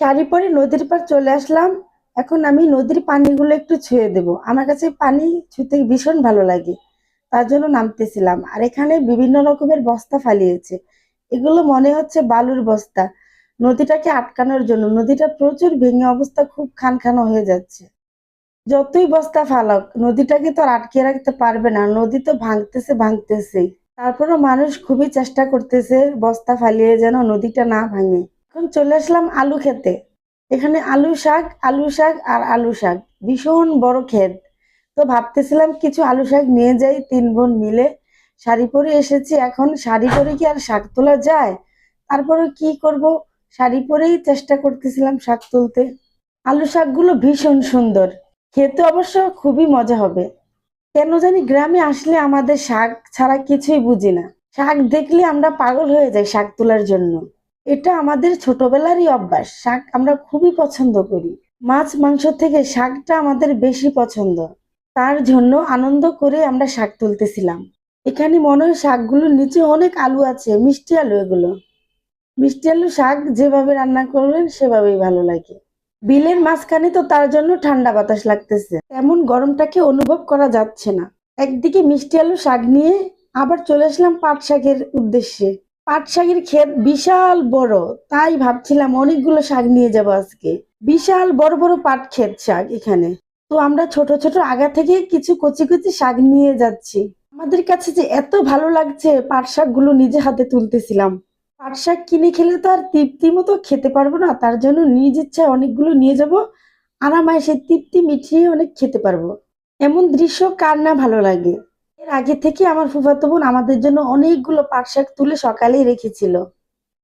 শাড়ি পরে নদীর পাড় চলে আসলাম। এখন আমি নদীর পানিগুলো একটু ছুঁয়ে দেব। আমার কাছে পানি ছুঁতে ভীষণ ভালো লাগে। তার জন্য নামতেছিলাম। আর এখানে বিভিন্ন রকমের বস্তা ফালিয়েছে। এগুলো মনে হচ্ছে বালুর বস্তা। নদীটাকে আটকানোর জন্য। নদীটা প্রচুর ভেঙে অবস্থা খুব খান হয়ে যাচ্ছে। যতই বস্তা ফালাক নদীটাকে তো আর আটকে রাখতে পারবে না। নদী তো ভাঙতেছেই। তারপরও মানুষ খুবই চেষ্টা করতেছে বস্তা ফালিয়ে যেন নদীটা না ভাঙে। এখন চলে আসলাম আলু খেতে। এখানে আলু শাক আর আলু শাক। ভীষণ বড় ক্ষেত। তো ভাবতেছিলাম কিছু আলু শাক নিয়ে যাই, তিন বোন মিলে। শাড়ি পরে এসেছি, এখন শাড়ি পরে কি আর শাক তোলা যায়? তারপরে কি করব, শাড়ি পরেই চেষ্টা করতেছিলাম শাক তুলতে। আলু শাকগুলো ভীষণ সুন্দর, খেতে অবশ্য খুবই মজা হবে। কেন জানি গ্রামে আসলে আমাদের শাক ছাড়া কিছুই বুঝি না। শাক দেখলে আমরা পাগল হয়ে যাই শাক তোলার জন্য। এটা আমাদের ছোটবেলারই অভ্যাস। শাক আমরা খুবই পছন্দ করি। মাছ মাংস থেকে শাকটা আমাদের বেশি পছন্দ। তার জন্য আনন্দ করে আমরা শাক তুলতেছিলাম। এখানে মনে হয় শাকগুলোর নিচে অনেক আলু আছে, মিষ্টি আলু এগুলো। মিষ্টি আলু শাক যেভাবে রান্না করবেন সেভাবেই ভালো লাগে। বিলের মাঝখানে তো তার জন্য ঠান্ডা বাতাস লাগতেছে, তেমন গরমটাকে অনুভব করা যাচ্ছে না। একদিকে মিষ্টি আলু শাক নিয়ে আবার চলে আসলাম পাট শাকের উদ্দেশ্যে। পাট শাকের ক্ষেত বিশাল বড়, তাই ভাবছিলাম অনেকগুলো শাক নিয়ে যাব আজকে। বিশাল বড় বড় পাট ক্ষেত শাক এখানে। তো আমরা ছোট ছোট আগা থেকে কিছু কচি কচি শাক নিয়ে যাচ্ছি। আমাদের কাছে যে এত ভালো লাগছে, পাট শাকগুলো নিজে হাতে তুলতেছিলাম। পাট শাক কিনে খেলে তো আর তৃপ্তি মতো খেতে পারবো না, তার জন্য নিজ ইচ্ছায় অনেকগুলো নিয়ে যাব। আরামায় সে তৃপ্তি মিটিয়ে অনেক খেতে পারবো। এমন দৃশ্য কার না ভালো লাগে। এর আগে থেকে আমার ফুফাতো বোন আমাদের জন্য অনেকগুলো পাট শাক তুলে সকালেই রেখেছিল।